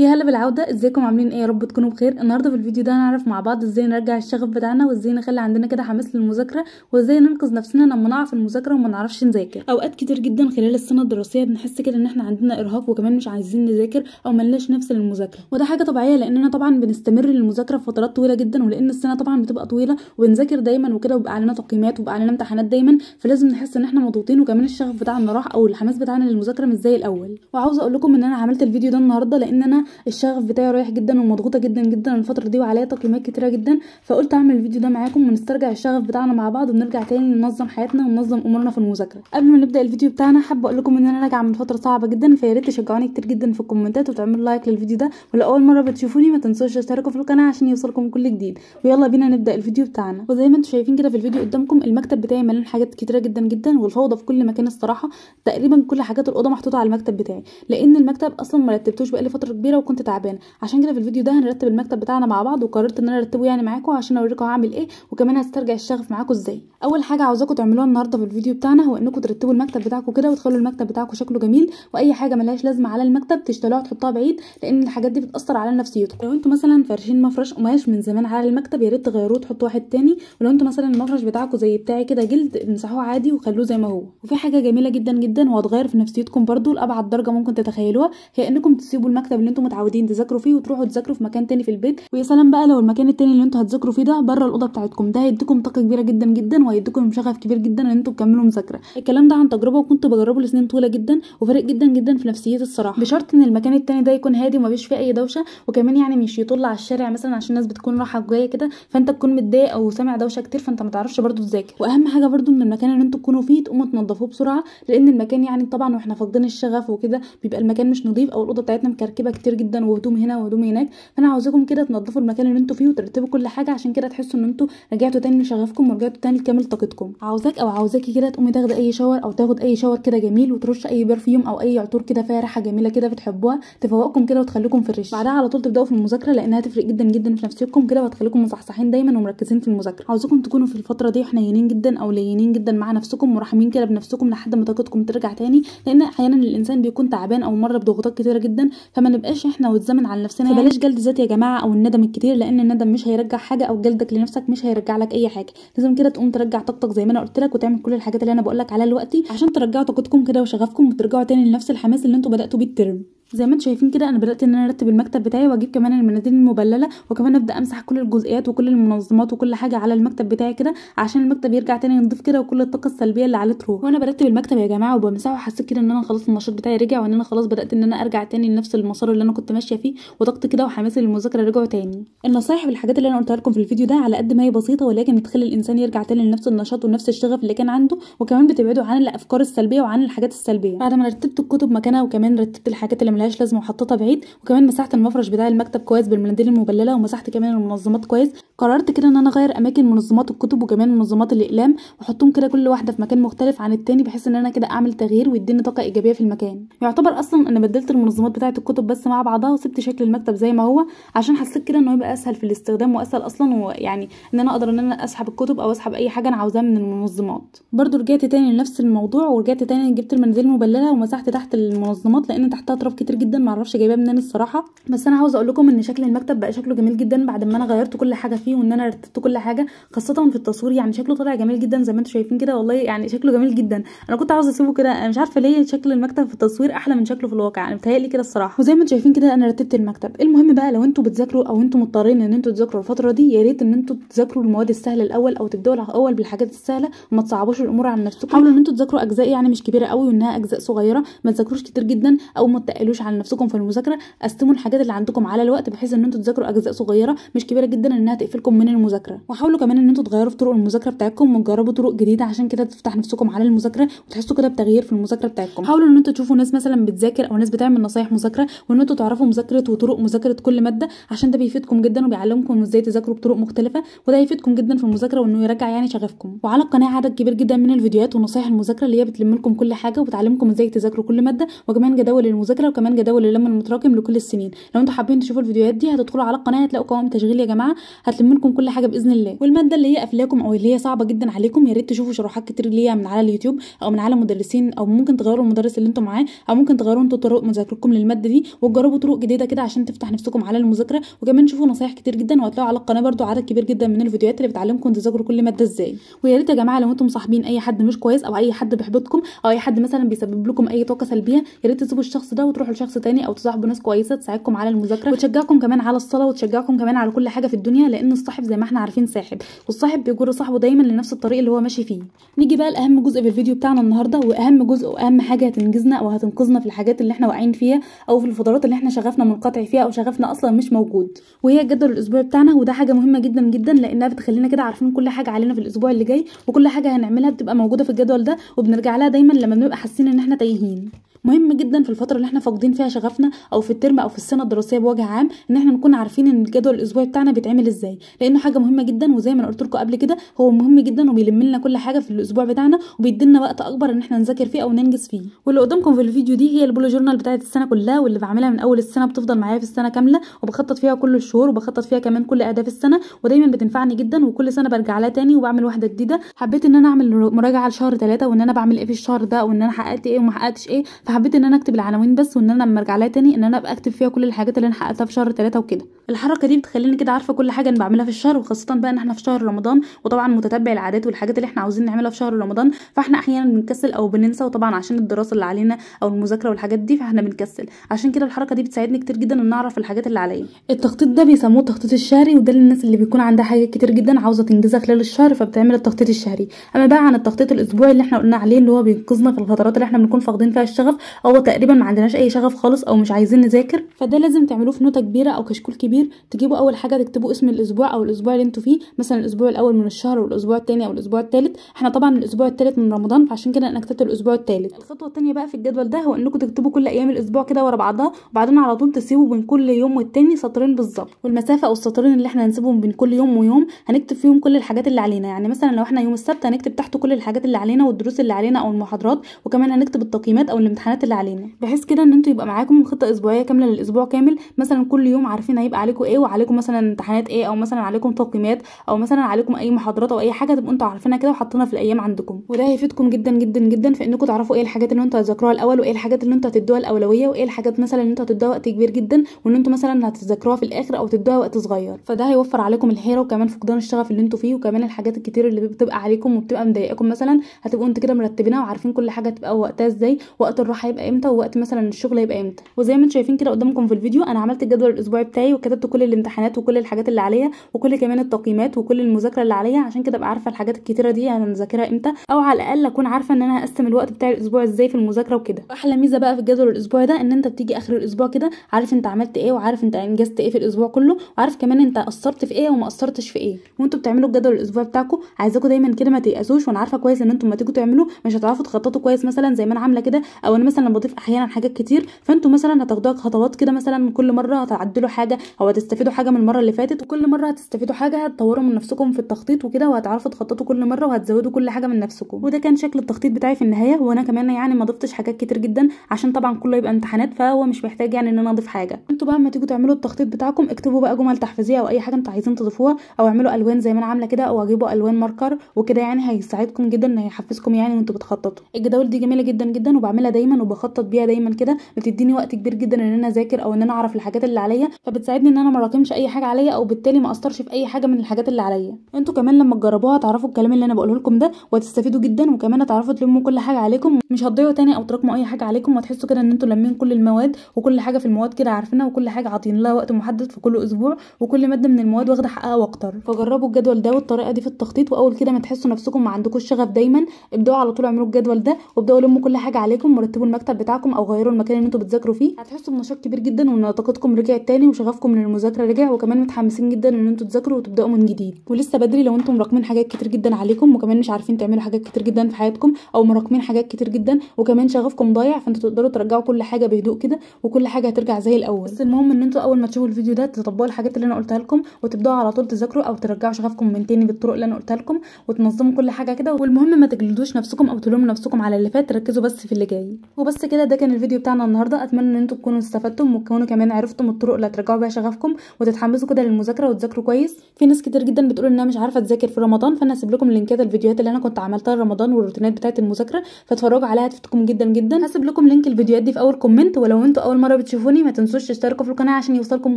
يا هلا بالعوده، ازيكم عاملين ايه؟ يا رب تكونوا بخير. النهارده في الفيديو ده هنعرف مع بعض ازاي نرجع الشغف بتاعنا، وازاي نخلي عندنا كده حماس للمذاكره، وازاي ننقذ نفسنا لما نقع في المذاكره وما نعرفش نذاكر. اوقات كتير جدا خلال السنه الدراسيه بنحس كده ان احنا عندنا ارهاق وكمان مش عايزين نذاكر او ملناش نفس للمذاكره، وده حاجه طبيعيه لاننا طبعا بنستمر للمذاكره في فترات طويله جدا، ولان السنه طبعا بتبقى طويله وبنذاكر دايما وكده، وبيبقى علينا تقييمات وبيبقى علينا امتحانات دايما، فلازم نحس ان احنا مضغوطين وكمان الشغف بتاعنا راح او الحماس بتاعنا للمذاكره مش زي الاول. وعاوزه اقول لكم ان انا عملت الفيديو ده النهارده لان انا الشغف بتاعي رايح جدا ومضغوطه جدا جدا الفتره دي، وعليا تقييمات كتيره جدا، فقلت اعمل الفيديو ده معاكم ونسترجع الشغف بتاعنا مع بعض ونرجع تاني ننظم حياتنا وننظم امورنا في المذاكره. قبل ما نبدا الفيديو بتاعنا حابه اقول لكم ان انا راجعه من فتره صعبه جدا، فيا ريت تشجعوني كتير جدا في الكومنتات وتعملوا لايك للفيديو ده، ولو اول مره بتشوفوني ما تنسوش تشتركوا في القناه عشان يوصلكم كل جديد. ويلا بينا نبدا الفيديو بتاعنا. وزي ما انتم شايفين كده في الفيديو قدامكم، المكتب بتاعي مليان حاجات كتيره جدا جدا والفوضى في كل مكان الصراحه. تقريبا كل حاجات الاوضه محطوطه على المكتب بتاعي، لان المكتب اصلا ما رتبتوش بقالي فتره كبيره وكنت تعبانه، عشان كده في الفيديو ده هنرتب المكتب بتاعنا مع بعض، وقررت ان انا ارتبه يعني معاكم عشان اوريكم هعمل ايه، وكمان هسترجع الشغف معاكم ازاي. اول حاجه عاوزاكم تعملوها النهارده في الفيديو بتاعنا هو انكم ترتبوا المكتب بتاعكم كده وتخلوا المكتب بتاعكم شكله جميل، واي حاجه ملهاش لازمه على المكتب تشتروها وتحطوها بعيد، لان الحاجات دي بتاثر على نفسيتكم. لو انتوا مثلا فارشين مفرش قماش من زمان على المكتب، يا ريت تغيروه تحطوا واحد تاني، ولو انتوا مثلا المفرش بتاعكم زي بتاعي كده جلد، امسحوه عادي وخلوه زي ما هو. وفي حاجه جميله جدا جدا وهتغير في نفسيتكم برده لابعد درجه ممكن تتخيلوها، هي انكم تسيبوا المكتب اللي انتوا متعودين تذاكروا فيه وتروحوا تذاكروا في مكان تاني في البيت. ويا سلام بقى لو المكان التاني اللي انتوا هتذاكروا فيه ده بره الاوضه بتاعتكم، ده هيديكم طاقه كبيره جدا جدا وهيديكم شغف كبير جدا ان انتوا تكملوا مذاكره. الكلام ده عن تجربه وكنت بجربه لسنين طويله جدا، وفارق جدا جدا في نفسيتي الصراحه، بشرط ان المكان التاني ده يكون هادي وما فيش فيه اي دوشه، وكمان يعني مش يطل على الشارع مثلا عشان الناس بتكون رايحه وجايه كده، فانت تكون متضايق او سامع دوشه كتير فانت ما تعرفش برده تذاكر. واهم حاجه برده ان المكان اللي انتوا تكونوا فيه تقوموا تنظفوه بسرعه، لان المكان يعني طبعا واحنا فاقدين الشغف وكده بيبقى المكان مش نظيف، او الاوضه بتاعتنا مكركبه كتير جدا وهدوم هنا وهدوم هناك، فانا عاوزاكم كده تنظفوا المكان اللي انتوا فيه وترتبوا كل حاجه، عشان كده تحسوا ان انتوا رجعتوا تاني لشغفكم ورجعتوا تاني لكامل طاقتكم. عاوزاك او عاوزاكي كده تقومي تاخدي اي شاور او تاخد اي شاور كده جميل، وترش اي برفيوم او اي عطور كده فيها ريحه جميله كده بتحبوها تفوقكم كده وتخليكم فريش. بعدها على طول تبداوا في المذاكره، لانها هتفرق جدا جدا في نفسيتكم كده وهتخليكم مصحصحين دايما ومركزين في المذاكره. عاوزاكم تكونوا في الفتره دي حنينين جدا او لينين جدا مع نفسكم ورحمين كده بنفسكم لحد ما طاقتكم ترجع تاني، لان احيانا الانسان بيكون تعبان او مر بضغوطات كتيره جدا، فما نبقاش احنا والزمن على نفسنا. فبلاش جلد ذات يا جماعه او الندم الكتير، لان الندم مش هيرجع حاجه، او جلدك لنفسك مش هيرجع لك اي حاجه. لازم كده تقوم ترجع طاقتك زي ما انا قلت لك، وتعمل كل الحاجات اللي انا بقول لك عليها دلوقتي عشان ترجعوا طاقتكم كده وشغفكم وترجعوا تاني لنفس الحماس اللي انتوا بداتوا بيه الترم. زي ما انتم شايفين كده انا بدات ان انا ارتب المكتب بتاعي، واجيب كمان المناديل المبلله، وكمان ابدا امسح كل الجزئيات وكل المنظمات وكل حاجه على المكتب بتاعي كده، عشان المكتب يرجع تاني نضيف كده وكل الطاقه السلبيه اللي عليه تروح. وانا برتب المكتب يا جماعه وبمسحه، حسيت كده ان انا خلاص النشاط بتاعي رجع، وان انا خلاص بدات ان انا ارجع تاني لنفس المسار اللي انا كنت ماشيه فيه، وطاقتي كده وحماسي للمذاكره رجعوا تاني. النصايح والحاجات اللي انا قلتها لكم في الفيديو ده على قد ما هي بسيطه، ولكن بتخلي الانسان يرجع تاني لنفس النشاط ونفس الشغف اللي كان عنده، وكمان بتبعده عن الافكار السلبيه وعن الحاجات السلبيه. بعد ما رتبت الكتب مكانها، وكمان رتبت الحاجات اللي ملهاش لازمه وحطيتها بعيد، وكمان مسحت المفرش بتاع المكتب كويس بالمناديل المبلله، ومسحت كمان المنظمات كويس، قررت كده ان انا اغير اماكن منظمات الكتب وكمان منظمات الاقلام، واحطهم كده كل واحده في مكان مختلف عن التاني، بحيث ان انا كده اعمل تغيير ويديني طاقه ايجابيه في المكان. يعتبر اصلا انا بدلت المنظمات بتاعه الكتب بس مع بعضها، وسبت شكل المكتب زي ما هو، عشان حسيت كده انه يبقى اسهل في الاستخدام واسهل اصلا، ويعني ان انا اقدر ان انا اسحب الكتب او اسحب اي حاجه انا عاوزاها من المنظمات. برضو رجعت تاني لنفس الموضوع، ورجعت تاني جبت المناديل المبلله ومسحت تحت المنظمات، لان تحتها تراب كتير جدا معرفش جايباه منين الصراحه. بس انا عاوزه اقول لكم ان شكل المكتب بقى شكله جميل جدا بعد ما انا غيرت كل حاجه فيه، وان انا رتبت كل حاجه خاصه في التصوير، يعني شكله طلع جميل جدا زي ما انتم شايفين كده، والله يعني شكله جميل جدا. انا كنت عاوزه اسيبه كده، انا مش عارفه ليه شكل المكتب في التصوير احلى من شكله في الواقع، انا متهيألي كده الصراحه. وزي ما انتم شايفين كده انا رتبت المكتب. المهم بقى لو انتم بتذاكروا او انتم مضطرين ان انتم تذاكروا الفتره دي، يا ريت ان انتم تذاكروا المواد السهله الاول، او تبداوا الاول بالحاجات السهله وما تصعبوش الامور على نفسكم. حاولوا ان انتم تذاكروا اجزاء يعني مش كبيره قوي، وانها اجزاء صغيره، ما تذاكروش كتير جدا او ما تقلوش على نفسكم في المذاكره. قسموا الحاجات اللي عندكم على الوقت، بحيث ان انتوا تذاكروا اجزاء صغيره مش كبيره جدا انها تقفلكم من المذاكره. وحاولوا كمان ان انتوا تغيروا في طرق المذاكره بتاعتكم وتجربوا طرق جديده، عشان كده تفتح نفسكم على المذاكره وتحسوا كده بتغيير في المذاكره بتاعتكم. حاولوا ان انتوا تشوفوا ناس مثلا بتذاكر او ناس بتعمل نصايح مذاكره، وان انتوا تعرفوا مذاكره وطرق مذاكره كل ماده، عشان ده بيفيدكم جدا وبيعلمكم ازاي تذاكروا بطرق مختلفه، وده هيفيدكم جدا في المذاكره وانه يرجع يعني شغفكم. وعلى القناه عدد كبير جدا من الفيديوهات ونصايح المذاكره اللي هي بتلم لكم كل حاجه وبتعلمكم ازاي تذاكروا كل ماده، وكمان جداول المذاكره، وكمان جداول اللم المتراكم لكل السنين. لو انتوا حابين تشوفوا الفيديوهات دي هتدخلوا على القناه هتلاقوا قوائم تشغيل يا جماعه، هتلم لكم كل حاجه باذن الله. والماده اللي هي قافلاكم او اللي هي صعبه جدا عليكم يا ريت تشوفوا شروحات كتير ليها من على اليوتيوب او من على مدرسين، او ممكن تغيروا المدرس اللي انتوا معاه، او ممكن تغيروا انتوا طرق مذاكرتكم للماده دي وتجربوا طرق جديده كده عشان تفتح نفسكم على المذاكره. وكمان شوفوا نصايح كتير جدا، وهتلاقوا على القناه برده عدد كبير جدا من الفيديوهات اللي بتعلمكم تذاكروا كل ماده ازاي. ويا ريت يا جماعه لو انتم مصاحبين اي حد مش كويس او اي حد بيحبطكم او اي حد مثلا بيسبب لكم اي طاقه سلبيه، يا ريت تسيبوا الشخص ده وتروحوا لشخص تاني او تصاحبوا ناس كويسه تساعدكم على المذاكره وتشجعكم كمان على الصلاه وتشجعكم كمان على كل حاجه في الدنيا، لان الصاحب زي ما احنا عارفين ساحب، والصاحب بيجر صاحبه دايما لنفس الطريق اللي هو ماشي فيه. نيجي بقى لاهم جزء في الفيديو بتاعنا النهارده، واهم جزء واهم حاجه هتنجزنا او هتنقذنا في الحاجات اللي احنا واقعين فيها او في الفترات اللي احنا شغفنا منقطع فيها او شغفنا اصلا مش موجود، وهي الجدول الاسبوعي بتاعنا. وده حاجه مهمه جدا جدا لانها بتخلينا كده عارفين كل حاجه علينا في الاسبوع اللي جاي، وكل حاجه هنعملها بتبقى موجوده في الجدول ده وبنرجع لها دايما لما بنبقى حاسين ان احنا تايهين. مهم جدا في الفتره اللي احنا فاقدين فيها شغفنا او في الترم او في السنه الدراسيه بوجه عام ان احنا نكون عارفين ان الجدول الاسبوعي بتاعنا بيتعمل ازاي، لانه حاجه مهمه جدا. وزي ما انا قلت لكم قبل كده هو مهم جدا وبيلم لنا كل حاجه في الاسبوع بتاعنا وبيدينا وقت اكبر ان احنا نذاكر فيه او ننجز فيه. واللي قدامكم في الفيديو دي هي البولو جورنال بتاعت السنه كلها، واللي بعملها من اول السنه بتفضل معايا في السنه كامله، وبخطط فيها كل الشهور وبخطط فيها كمان كل اهداف السنه، ودايما بتنفعني جدا وكل سنه برجع لها تاني وبعمل واحده جديده. حبيت ان انا اعمل مراجعه لشهر 3 وان انا بعمل ايه في الشهر ده وان انا حققت ايه وما حققتش ايه، فحبيت ان انا اكتب العناوين بس، وان انا لما ارجع لها تاني ان انا ابقى اكتب فيها كل الحاجات اللي انا حققتها في شهر 3 وكده. الحركه دي بتخليني كده عارفه كل حاجه انا بعملها في الشهر، وخاصه بقى ان احنا في شهر رمضان، وطبعا متتبع العادات والحاجات اللي احنا عاوزين نعملها في شهر رمضان، فاحنا احيانا بنكسل او بننسى، وطبعا عشان الدراسه اللي علينا او المذاكره والحاجات دي فاحنا بنكسل. عشان كده الحركه دي بتساعدني كتير جدا ان اعرف الحاجات اللي عليا. التخطيط ده بيسموه التخطيط الشهري، وده للناس اللي بيكون عندها حاجات كتير جدا عاوزه تنجزها خلال الشهر فبتعمل التخطيط الشهري. اما بقى عن التخطيط الاسبوعي اللي احنا قلنا عليه اللي هو بينقذنا في الفترات اللي احنا بنكون فاقدين فيها الشغف او تقريبا ما عندناش اي شغف خالص او مش عايزين نذاكر، فده لازم تعملوه في نوتة كبيره او كشكول كبير. تجيبوا اول حاجه تكتبوا اسم الاسبوع او الاسبوع اللي انتوا فيه، مثلا الاسبوع الاول من الشهر والاسبوع الثاني او الاسبوع الثالث. احنا طبعا الاسبوع الثالث من رمضان فعشان كده انا كتبت الاسبوع الثالث. الخطوه الثانيه بقى في الجدول ده هو انكم تكتبوا كل ايام الاسبوع كده ورا بعضها، وبعدين على طول تسيبوا بين كل يوم والتاني سطرين بالظبط، والمسافه او السطرين اللي احنا هنسيبهم بين كل يوم ويوم هنكتب فيهم كل الحاجات اللي علينا. يعني مثلا لو احنا يوم السبت هنكتب تحته كل الحاجات اللي علينا والدروس اللي علينا او المحاضرات، وكمان هنكتب التقييمات او الامتحانات اللي علينا، بحيث كده ان انتوا يبقى معاكم خطه اسبوعيه كامله للاسبوع كامل. مثلا كل يوم عارفين هيبقى عليكم ايه، وعليكم مثلا امتحانات ايه، او مثلا عليكم تقييمات، او مثلا عليكم اي محاضرات او اي حاجه تبقوا انتوا عارفينها كده وحاطينها في الايام عندكم. وده هيفيدكم جدا جدا جدا في انكم تعرفوا ايه الحاجات اللي انتوا هتذاكروها الاول، وايه الحاجات اللي انتوا هتدوها الاولويه، وايه الحاجات مثلا اللي انتوا هتدوها وقت كبير جدا وان انتوا مثلا هتذاكروها في الاخر او تدوها وقت صغير. فده هيوفر عليكم الحيره وكمان فقدان الشغف اللي انتوا فيه، وكمان الحاجات الكتير اللي بتبقى عليكم وبتبقى مضايقاكم مثلا هتبقوا انتوا كده مرتبينها وعارفين كل حاجه تبقى وقتها ازاي، وقت الراحه هيبقى امتى، ووقت مثلا الشغل هيبقى امتى. وزي ما انتوا شايفين كده قدامكم في الفيديو انا عملت الجدول الاسبوعي بتاعي وكتبت كل الامتحانات وكل الحاجات اللي عليا وكل كمان التقييمات وكل المذاكره اللي عليا، عشان كده ابقى عارفه الحاجات الكتيره دي انا هنذاكرها امتى، او على الاقل اكون عارفه ان انا هقسم الوقت بتاع الاسبوع ازاي في المذاكره وكده. احلى ميزه بقى في الجدول الاسبوعي ده ان انت بتيجي اخر الاسبوع كده عارف انت عملت ايه، وعارف انت انجزت ايه في الاسبوع كله، وعارف كمان انت قصرت في ايه وما قصرتش في ايه. وانتوا بتعملوا الجدول الاسبوعي بتاعكم عايزاكم دايما كده ما تيأسوش، وانا عارفه كويس ان انتوا لما تيجوا تعملوا مش هتعرفوا تخططوا كويس مثلا زي ما انا عامله كده، او انا مثلا بضيف احيانا حاجات كتير، فانتوا مثلا هتاخدوها خطوات كده، مثلا كل مره هتعدلوا حاجه او هتستفيدوا حاجه من المره اللي فاتت، وكل مره هتستفيدوا حاجه هتطوروا من نفسكم في التخطيط وكده، وهتعرفوا تخططوا كل مره وهتزودوا كل حاجه من نفسكم. وده كان شكل التخطيط بتاعي في النهايه. وانا كمان يعني ما ضفتش حاجات كتير جدا عشان طبعا كله يبقى امتحانات، فهو مش محتاج يعني ان انا اضيف حاجه. انتوا بقى لما تيجوا تعملوا التخطيط بتاعكم اكتبوا بقى جمل تحفيزيه او اي حاجه انتوا عايزين تضيفوها، او اعملوا الوان زي ما انا عامله كده، او اجيبوا الوان ماركر وكده، يعني هيساعدكم جدا، هيحفزكم يعني وانتوا بتخططوا. الجداول دي جميله جدا جدا وبعملها دايما وبخطط بيها دايما كده، بتديني وقت كبير جدا ان انا اذاكر او ان انا اعرف الحاجات اللي عليا، فبتساعدني ان انا ما اراكمش اي حاجه عليا او بالتالي ما اقصرش في اي حاجه من الحاجات اللي عليا. انتوا كمان لما تجربوها هتعرفوا الكلام اللي انا بقوله لكم ده وهتستفيدوا جدا، وكمان هتعرفوا تلموا كل حاجه عليكم، مش هتضيعوا تاني او تراكموا اي حاجه عليكم، وتحسوا كده ان انتوا لمين كل المواد وكل حاجه في المواد كده عارفينها، وكل حاجه عاطين لها وقت محدد في كل اسبوع، وكل ماده من المواد واخده حقها واكتر. فجربوا الجدول ده والطريقه دي في التخطيط، واول كده ما تحسوا نفسكم ما عندكوش شغف دايما ابداوا على طول اعملوا الجدول ده وابداوا لموا كل حاجه عليكم ورتبوا المكتب بتاعكم او غيروا المكان اللي انتوا بتذاكروا فيه. هتحسوا بنشاط كبير جدا وان طاقتكم رجعت تاني وشغفكم للمذاكره رجع، وكمان متحمسين جدا ان انتوا تذاكروا وتبداوا من جديد. ولسه بدري لو انتم مراكمين حاجات كتير جدا عليكم وكمان مش عارفين تعملوا حاجات كتير جدا في حياتكم، او مراكمين حاجات كتير جدا وكمان شغفكم ضايع، فانتوا تقدروا ترجعوا كل حاجه بهدوء كده وكل حاجه هترجع زي الاول. بس المهم ان انتوا اول ما تشوفوا الفيديو ده تطبقوا الحاجات اللي انا قلتها لكم وتبداوا على طول تذاكروا او ترجعوا شغفكم من تاني بالطرق اللي انا قلتها لكم، وتنظموا كل حاجه كده. والمهم ما تجلدوش نفسكم او تلوموا نفسكم على اللي فات، ركزوا بس في اللي جاي. وبس كده، ده كان الفيديو بتاعنا النهارده. اتمنى ان انتم تكونوا استفدتم وتكونوا كمان عرفتم الطرق اللي هترجعوا بيها شغفكم وتتحمسوا كده للمذاكره وتذاكروا كويس. في ناس كتير جدا بتقول انها مش عارفه تذاكر في رمضان، فانا هسيب لكم لينكات الفيديوهات اللي انا كنت عملتها رمضان والروتينات بتاعه المذاكره، فاتفرجوا عليها هتفيدكم جدا جدا. هسيب لكم لينك الفيديوهات دي في اول كومنت، ولو انتوا اول مره بتشوفوني ما تنسوش تشتركوا في القناه عشان يوصلكم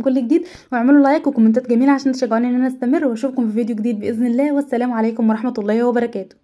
كل جديد، واعملوا لايك وكومنتات جميله عشان تشجعوني ان انا استمر، واشوفكم في فيديو جديد باذن الله. والسلام عليكم ورحمه الله وبركاته.